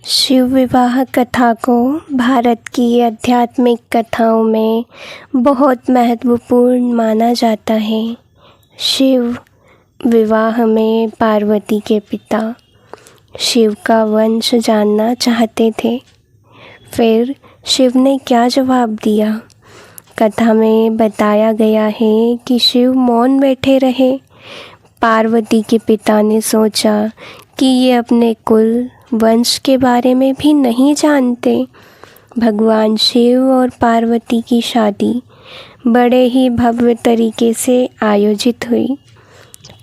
शिव विवाह कथा को भारत की आध्यात्मिक कथाओं में बहुत महत्वपूर्ण माना जाता है। शिव विवाह में पार्वती के पिता शिव का वंश जानना चाहते थे। फिर शिव ने क्या जवाब दिया? कथा में बताया गया है कि शिव मौन बैठे रहे। पार्वती के पिता ने सोचा कि ये अपने कुल वंश के बारे में भी नहीं जानते। भगवान शिव और पार्वती की शादी बड़े ही भव्य तरीके से आयोजित हुई।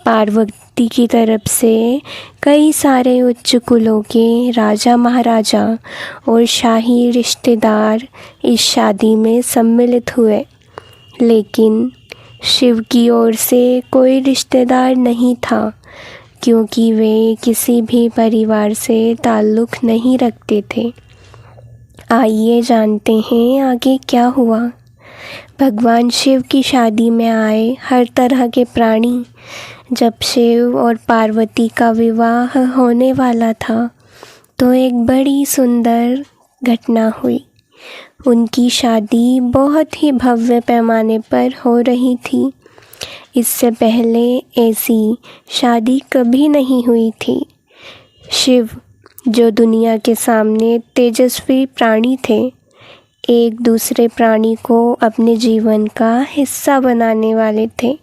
पार्वती की तरफ से कई सारे उच्च कुलों के राजा महाराजा और शाही रिश्तेदार इस शादी में सम्मिलित हुए, लेकिन शिव की ओर से कोई रिश्तेदार नहीं था, क्योंकि वे किसी भी परिवार से ताल्लुक़ नहीं रखते थे। आइए जानते हैं आगे क्या हुआ। भगवान शिव की शादी में आए हर तरह के प्राणी। जब शिव और पार्वती का विवाह होने वाला था तो एक बड़ी सुंदर घटना हुई। उनकी शादी बहुत ही भव्य पैमाने पर हो रही थी। इससे पहले ऐसी शादी कभी नहीं हुई थी। शिव, जो दुनिया के सामने तेजस्वी प्राणी थे, एक दूसरे प्राणी को अपने जीवन का हिस्सा बनाने वाले थे।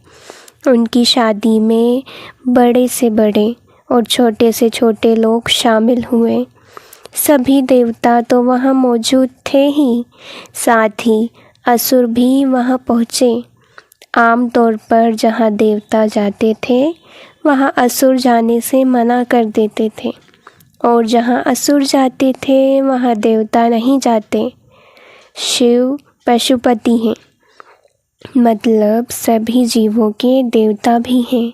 उनकी शादी में बड़े से बड़े और छोटे से छोटे लोग शामिल हुए। सभी देवता तो वहाँ मौजूद थे ही, साथ ही असुर भी वहाँ पहुँचे। आम तौर पर जहाँ देवता जाते थे वहाँ असुर जाने से मना कर देते थे, और जहाँ असुर जाते थे वहाँ देवता नहीं जाते। शिव पशुपति हैं, मतलब सभी जीवों के देवता भी हैं।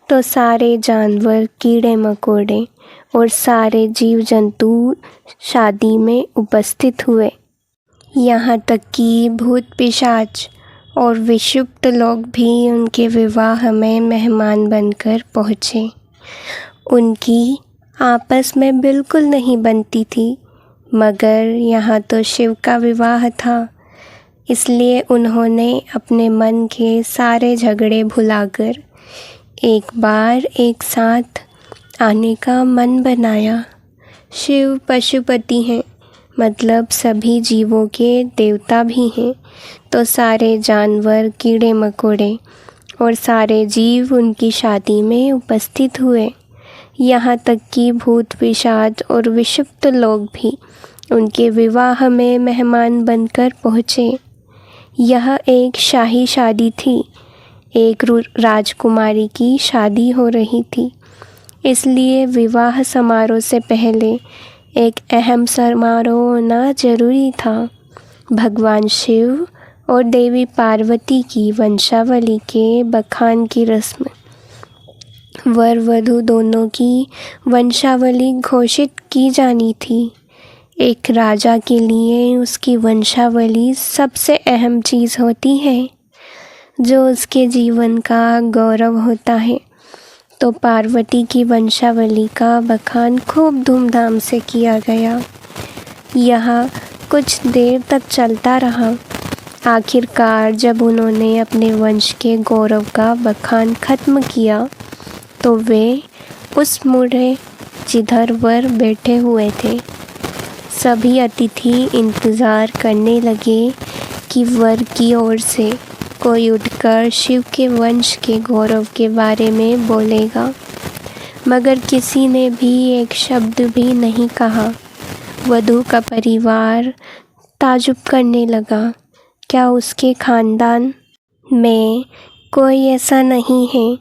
तो सारे जानवर, कीड़े मकोड़े और सारे जीव जंतु शादी में उपस्थित हुए। यहाँ तक कि भूत पिशाच और विषुप्त लोग भी उनके विवाह में मेहमान बनकर पहुँचे। उनकी आपस में बिल्कुल नहीं बनती थी, मगर यहाँ तो शिव का विवाह था, इसलिए उन्होंने अपने मन के सारे झगड़े भुलाकर एक बार एक साथ आने का मन बनाया। शिव पशुपति हैं, मतलब सभी जीवों के देवता भी हैं। तो सारे जानवर, कीड़े मकोड़े और सारे जीव उनकी शादी में उपस्थित हुए। यहाँ तक कि भूत पिशाच और विषुप्त लोग भी उनके विवाह में मेहमान बनकर पहुँचे। यह एक शाही शादी थी। एक राजकुमारी की शादी हो रही थी, इसलिए विवाह समारोह से पहले एक अहम समारोह होना जरूरी था। भगवान शिव और देवी पार्वती की वंशावली के बखान की रस्म। वर वधू दोनों की वंशावली घोषित की जानी थी। एक राजा के लिए उसकी वंशावली सबसे अहम चीज़ होती है, जो उसके जीवन का गौरव होता है। तो पार्वती की वंशावली का बखान खूब धूमधाम से किया गया। यह कुछ देर तक चलता रहा। आखिरकार जब उन्होंने अपने वंश के गौरव का बखान खत्म किया तो वे उस मुड़े जिधर वर बैठे हुए थे। सभी अतिथि इंतज़ार करने लगे कि वर की ओर से कोई उठकर शिव के वंश के गौरव के बारे में बोलेगा, मगर किसी ने भी एक शब्द भी नहीं कहा। वधू का परिवार ताजुब करने लगा। क्या उसके खानदान में कोई ऐसा नहीं है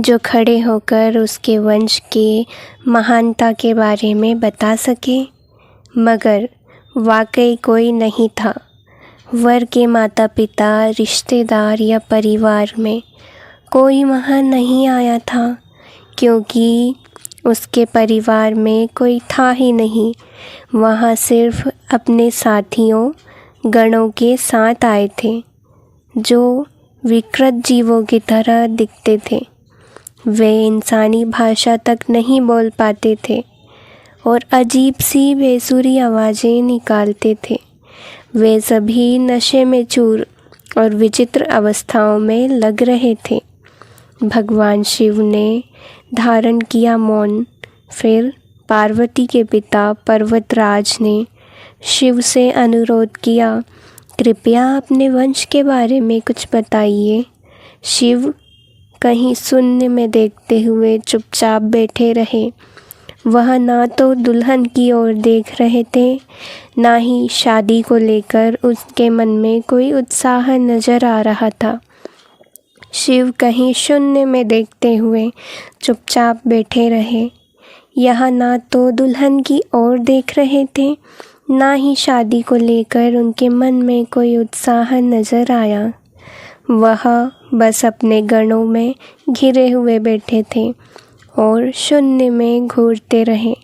जो खड़े होकर उसके वंश के महानता के बारे में बता सके? मगर वाकई कोई नहीं था। वर के माता पिता, रिश्तेदार या परिवार में कोई वहाँ नहीं आया था, क्योंकि उसके परिवार में कोई था ही नहीं। वहाँ सिर्फ अपने साथियों, गणों के साथ आए थे, जो विकृत जीवों की तरह दिखते थे। वे इंसानी भाषा तक नहीं बोल पाते थे। और अजीब सी बेसुरी आवाज़ें निकालते थे। वे सभी नशे में चूर और विचित्र अवस्थाओं में लग रहे थे। भगवान शिव ने धारण किया मौन। फिर पार्वती के पिता पर्वतराज ने शिव से अनुरोध किया, कृपया अपने वंश के बारे में कुछ बताइए। शिव कहीं शून्य में देखते हुए चुपचाप बैठे रहे। वह ना तो दुल्हन की ओर देख रहे थे, ना ही शादी को लेकर उसके मन में कोई उत्साह नजर आ रहा था। शिव कहीं शून्य में देखते हुए चुपचाप बैठे रहे। यहाँ ना तो दुल्हन की ओर देख रहे थे, ना ही शादी को लेकर उनके मन में कोई उत्साह नजर आया। वह बस अपने गणों में घिरे हुए बैठे थे और शून्य में घूरते रहे।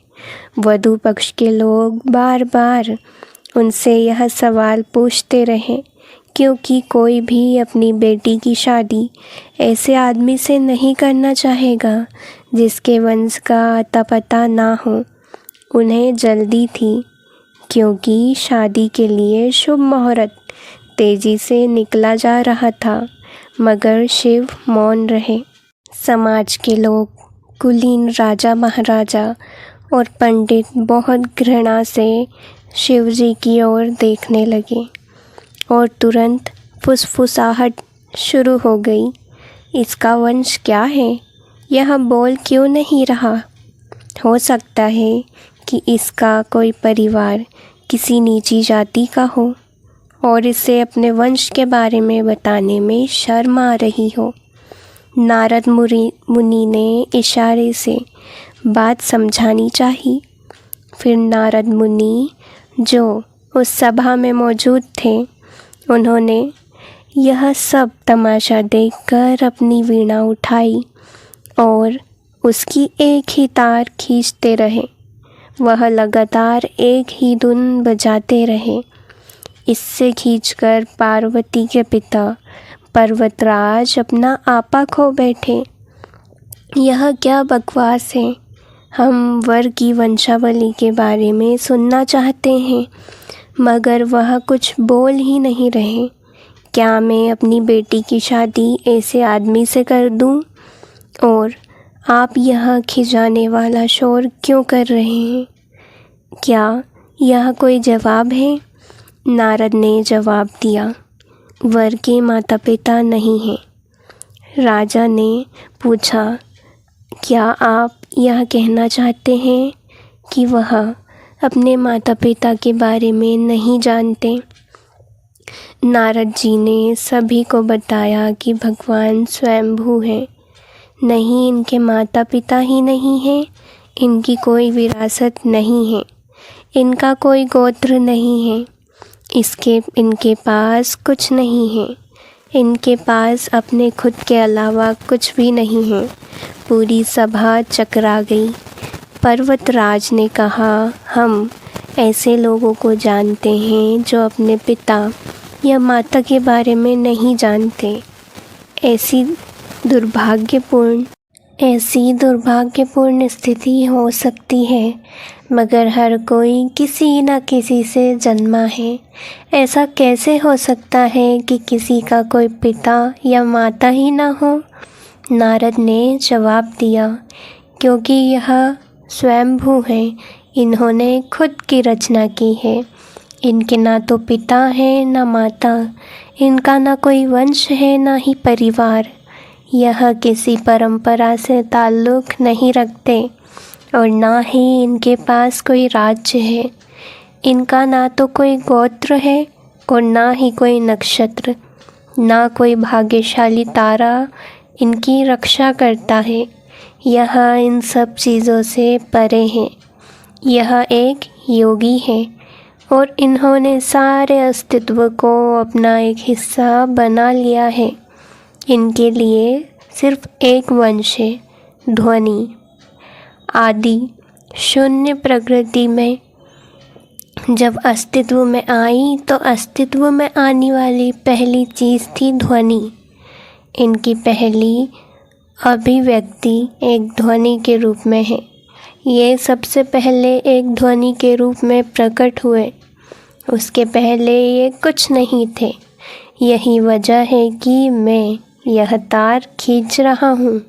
वधू पक्ष के लोग बार बार उनसे यह सवाल पूछते रहे, क्योंकि कोई भी अपनी बेटी की शादी ऐसे आदमी से नहीं करना चाहेगा जिसके वंश का अता पता ना हो। उन्हें जल्दी थी, क्योंकि शादी के लिए शुभ मुहूर्त तेजी से निकला जा रहा था, मगर शिव मौन रहे। समाज के लोग, कुलीन राजा महाराजा और पंडित बहुत घृणा से शिव जी की ओर देखने लगे और तुरंत फुसफुसाहट शुरू हो गई। इसका वंश क्या है? यह बोल क्यों नहीं रहा? हो सकता है कि इसका कोई परिवार किसी नीची जाति का हो और इसे अपने वंश के बारे में बताने में शर्म आ रही हो। नारद मुनि ने इशारे से बात समझानी चाहिए। फिर नारद मुनि, जो उस सभा में मौजूद थे, उन्होंने यह सब तमाशा देखकर अपनी वीणा उठाई और उसकी एक ही तार खींचते रहे। वह लगातार एक ही धुन बजाते रहे। इससे खींचकर पार्वती के पिता पर्वतराज अपना आपा खो बैठे। यह क्या बकवास है? हम वर की वंशावली के बारे में सुनना चाहते हैं, मगर वह कुछ बोल ही नहीं रहे। क्या मैं अपनी बेटी की शादी ऐसे आदमी से कर दूं? और आप यह खिजाने वाला शोर क्यों कर रहे हैं? क्या यह कोई जवाब है? नारद ने जवाब दिया, वर के माता पिता नहीं हैं। राजा ने पूछा, क्या आप यह कहना चाहते हैं कि वह अपने माता पिता के बारे में नहीं जानते? नारद जी ने सभी को बताया कि भगवान स्वयंभू हैं। नहीं, इनके माता पिता ही नहीं हैं, इनकी कोई विरासत नहीं है, इनका कोई गोत्र नहीं है, इनके पास कुछ नहीं है, इनके पास अपने खुद के अलावा कुछ भी नहीं है। पूरी सभा चकरा गई। पर्वतराज ने कहा, हम ऐसे लोगों को जानते हैं जो अपने पिता या माता के बारे में नहीं जानते। ऐसी दुर्भाग्यपूर्ण स्थिति हो सकती है, मगर हर कोई किसी न किसी से जन्मा है। ऐसा कैसे हो सकता है कि किसी का कोई पिता या माता ही ना हो? नारद ने जवाब दिया, क्योंकि यह स्वयंभू है, इन्होंने खुद की रचना की है। इनके ना तो पिता है ना माता, इनका ना कोई वंश है ना ही परिवार। यह किसी परंपरा से ताल्लुक़ नहीं रखते और ना ही इनके पास कोई राज्य है। इनका ना तो कोई गोत्र है और ना ही कोई नक्षत्र, ना कोई भाग्यशाली तारा इनकी रक्षा करता है। यह इन सब चीज़ों से परे है। यह एक योगी है और इन्होंने सारे अस्तित्व को अपना एक हिस्सा बना लिया है। इनके लिए सिर्फ एक वंश है, ध्वनि। आदि शून्य प्रकृति में जब अस्तित्व में आई तो अस्तित्व में आने वाली पहली चीज़ थी ध्वनि। इनकी पहली अभिव्यक्ति एक ध्वनि के रूप में है। ये सबसे पहले एक ध्वनि के रूप में प्रकट हुए। उसके पहले ये कुछ नहीं थे। यही वजह है कि मैं यह तार खींच रहा हूँ।